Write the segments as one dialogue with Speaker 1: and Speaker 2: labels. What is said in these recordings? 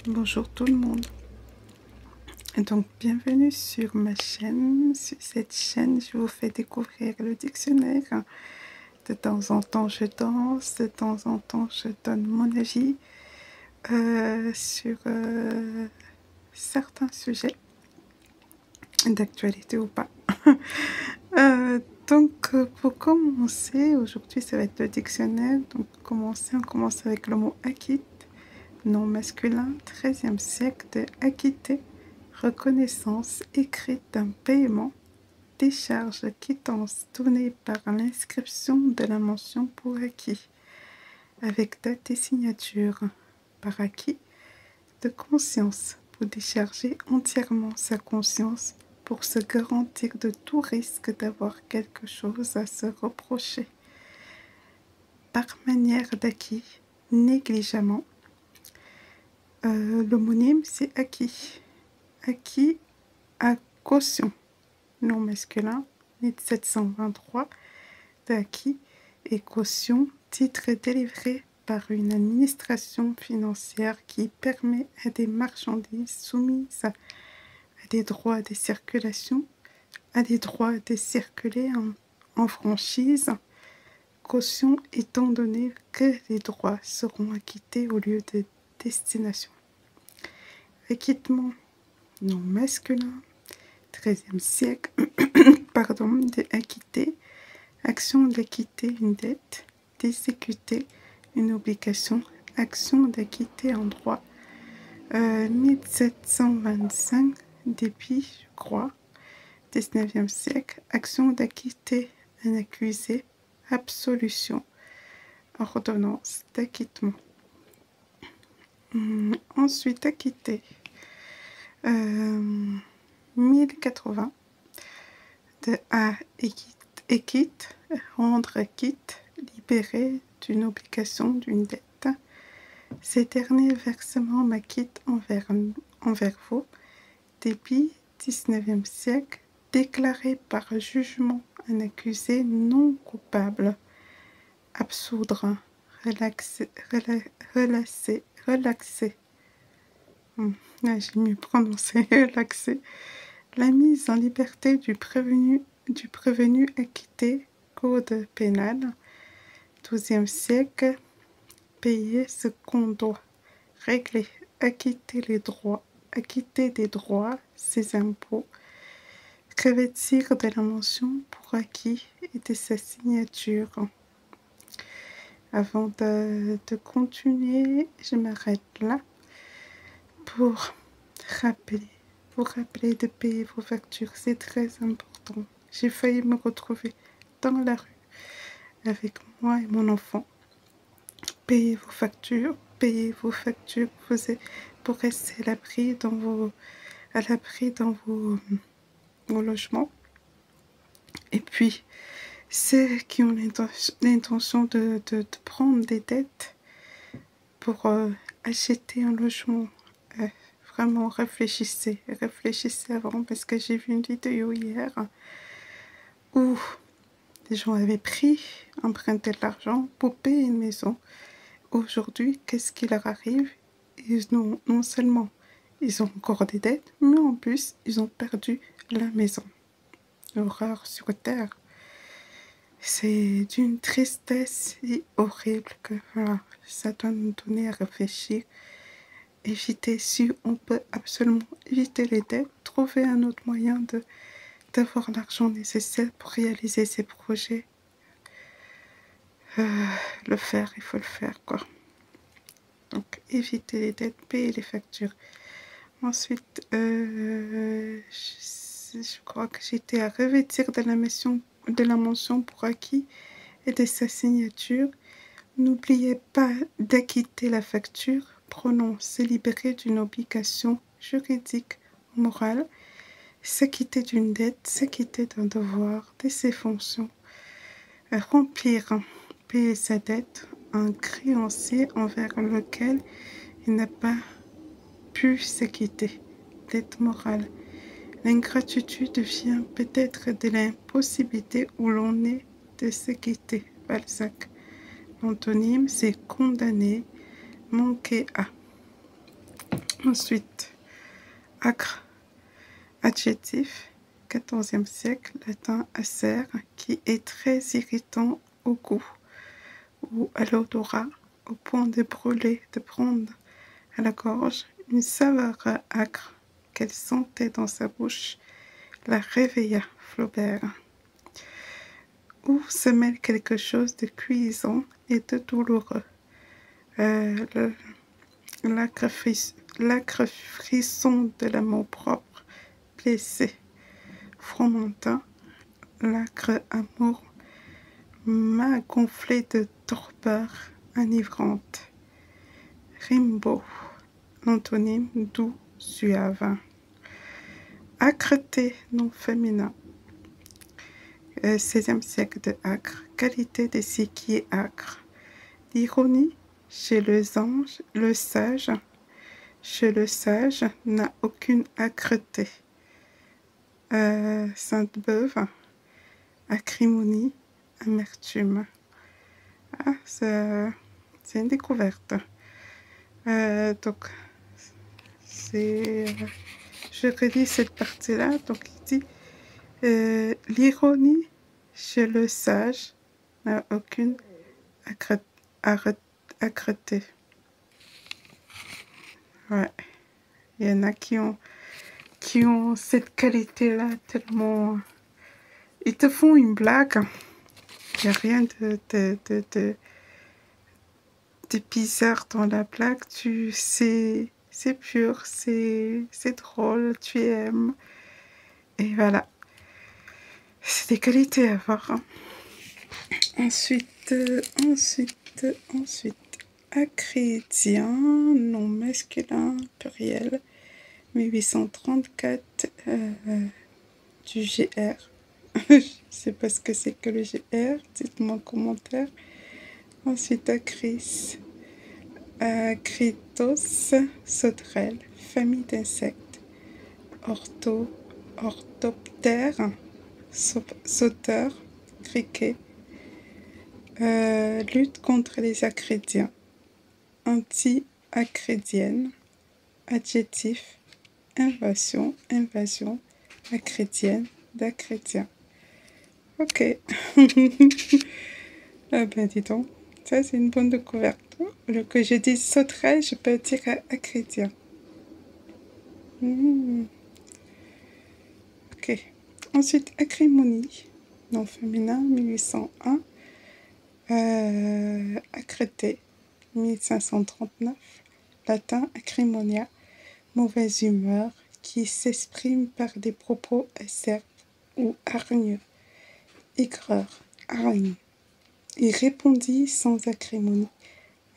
Speaker 1: Bonjour tout le monde. Donc bienvenue sur ma chaîne. Sur cette chaîne, je vous fais découvrir le dictionnaire. De temps en temps, je danse. De temps en temps, je donne mon avis sur certains sujets d'actualité ou pas. Donc pour commencer, aujourd'hui ça va être le dictionnaire. Donc on commence avec le mot acquitte, nom masculin, 13e siècle, de acquitter, reconnaissance écrite d'un paiement, décharge, quittance donnée par l'inscription de la mention pour acquis, avec date et signature, par acquis de conscience, pour décharger entièrement sa conscience, pour se garantir de tout risque d'avoir quelque chose à se reprocher. Par manière d'acquis, négligemment. L'homonyme, c'est acquis. Acquis à caution, nom masculin, 1723, d'acquis et caution, titre délivré par une administration financière qui permet à des marchandises soumises à des droits de circulation, à des droits de circuler en franchise, caution étant donné que les droits seront acquittés au lieu de destination. Acquittement, nom masculin, 13e siècle, pardon, de acquitter, action d'acquitter une dette, d'exécuter une obligation, action d'acquitter un droit, 1725, dépit, je crois, 19e siècle, action d'acquitter un accusé, absolution, ordonnance d'acquittement. Ensuite, acquitter, 1080, de à équite, rendre quitte, libérer d'une obligation, d'une dette. Ces derniers versements m'acquittent envers vous. Débit, 19e siècle, déclaré par jugement un accusé non coupable. Absoudre, relaxer. J'ai mieux prononcé, relaxer. La mise en liberté du prévenu acquitté, code pénal, 12e siècle, payer ce qu'on doit, régler, acquitter des droits, ses impôts, revêtir de la mention pour acquis et de sa signature. Avant de continuer, je m'arrête là pour rappeler de payer vos factures. C'est très important. J'ai failli me retrouver dans la rue avec moi et mon enfant. Payez vos factures pour rester à l'abri dans vos logements. Et puis, ceux qui ont l'intention de prendre des dettes pour acheter un logement, vraiment réfléchissez avant, parce que j'ai vu une vidéo hier où les gens avaient emprunté de l'argent pour payer une maison. Aujourd'hui, qu'est-ce qui leur arrive? Non seulement ils ont encore des dettes, mais en plus ils ont perdu la maison. Horreur sur terre. C'est d'une tristesse si horrible que voilà, ça doit nous donner à réfléchir. Éviter, si on peut absolument éviter les dettes, trouver un autre moyen d'avoir l'argent nécessaire pour réaliser ses projets. Il faut le faire, quoi. Donc, éviter les dettes, payer les factures. Ensuite, je crois que j'étais à revêtir de la mention pour acquis et de sa signature. N'oubliez pas d'acquitter la facture, se libérer d'une obligation juridique ou morale, s'acquitter d'une dette, s'acquitter d'un devoir, de ses fonctions, remplir, payer sa dette, un créancier envers lequel il n'a pas pu s'acquitter. Dette morale. L'ingratitude vient peut-être de l'impossibilité où l'on est de s'acquitter. Balzac. L'antonyme, c'est condamner, manquer à. Ensuite, acre, adjectif, 14e siècle, latin acer, qui est très irritant au goût ou à l'odorat, au point de brûler, de prendre à la gorge, une saveur acre qu'elle sentait dans sa bouche la réveilla, Flaubert, où se mêle quelque chose de cuisant et de douloureux. L'acre frisson de l'amour-propre blessé, Fromentin, l'acre amour m'a gonflé de torpeur enivrante. Rimbaud, l'antonyme doux, suave. Âcreté, nom féminin. 16e siècle de acre, qualité de ce qui est acre. L'ironie, chez le sage, n'a aucune âcreté. Sainte-Beuve, acrimonie, amertume. Ah, c'est une découverte. Donc, je relis cette partie-là. Donc, il dit l'ironie chez le sage n'a aucune âcreté. Ouais. Il y en a qui ont cette qualité-là tellement. Ils te font une blague. Il n'y a rien de bizarre dans la blague. C'est pur, c'est drôle, tu aimes. Et voilà. C'est des qualités à avoir. Hein. Ensuite. Acridien, nom masculin, pluriel. 1834 du GR. Je ne sais pas ce que c'est que le GR, dites-moi en commentaire. Ensuite, acris, acritos, sauterelle, famille d'insectes. Orthoptère, sauteur, criquet. Lutte contre les acridiens. Anti-acridienne, adjectif, invasion, acridienne, d'acridien. Ok. Ah ben dis donc, ça c'est une bonne découverte. Le que je dis sauterelle, je peux dire acridien. Ok. Ensuite, acrimonie, nom féminin, 1801. Accrété, 1539. Latin, acrimonia, mauvaise humeur, qui s'exprime par des propos acerbes ou hargneux. Aigreur, hargne. Il répondit sans acrimonie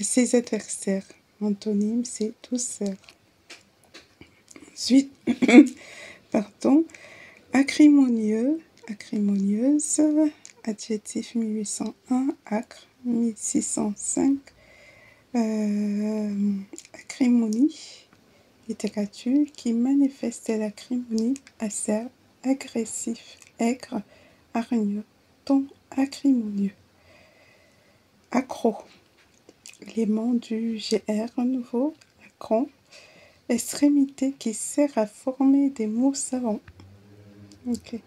Speaker 1: à ses adversaires. Antonyme, c'est douceur. Ensuite, acrimonieux, acrimonieuse, adjectif 1801, acre 1605, acrimonie, littérature qui manifeste l'acrimonie, acerbe, agressif, aigre, hargneux, ton acrimonieux. Accro, l'élément du GR nouveau, acron, extrémité qui sert à former des mots savants. Ok.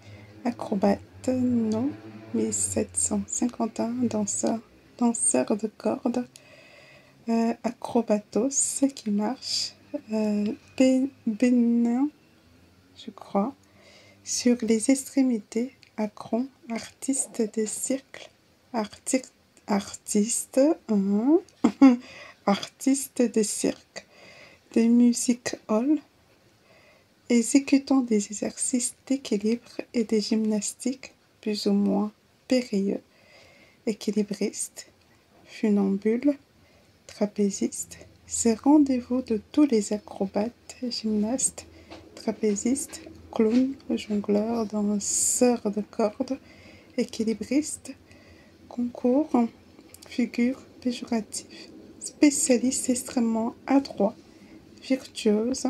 Speaker 1: Acrobate, non, 1751, danseur de corde. Acrobatos, qui marche. Bénin, je crois. Sur les extrémités, acron, artiste de cirque. Artiste de cirque. De music hall. Exécutant des exercices d'équilibre et de gymnastique plus ou moins périlleux. Équilibriste, funambule, trapéziste. C'est rendez-vous de tous les acrobates, gymnastes, trapézistes, clowns, jongleurs, danseurs de cordes, équilibristes, concours, figure péjorative, spécialiste extrêmement adroit, virtuose.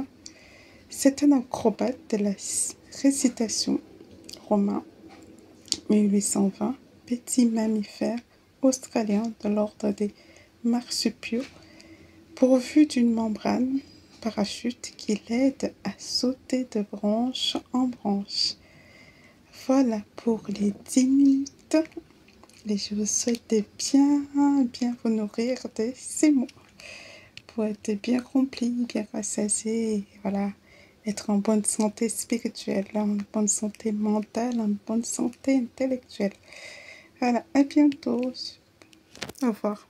Speaker 1: C'est un acrobate de la récitation, romain, 1820, petit mammifère australien de l'ordre des marsupiaux, pourvu d'une membrane parachute qui l'aide à sauter de branche en branche. Voilà pour les 10 minutes. Et je vous souhaite de bien vous nourrir de ces mots pour être bien rempli, bien rassasié, et voilà, être en bonne santé spirituelle, en bonne santé mentale, en bonne santé intellectuelle. Voilà, à bientôt. Au revoir.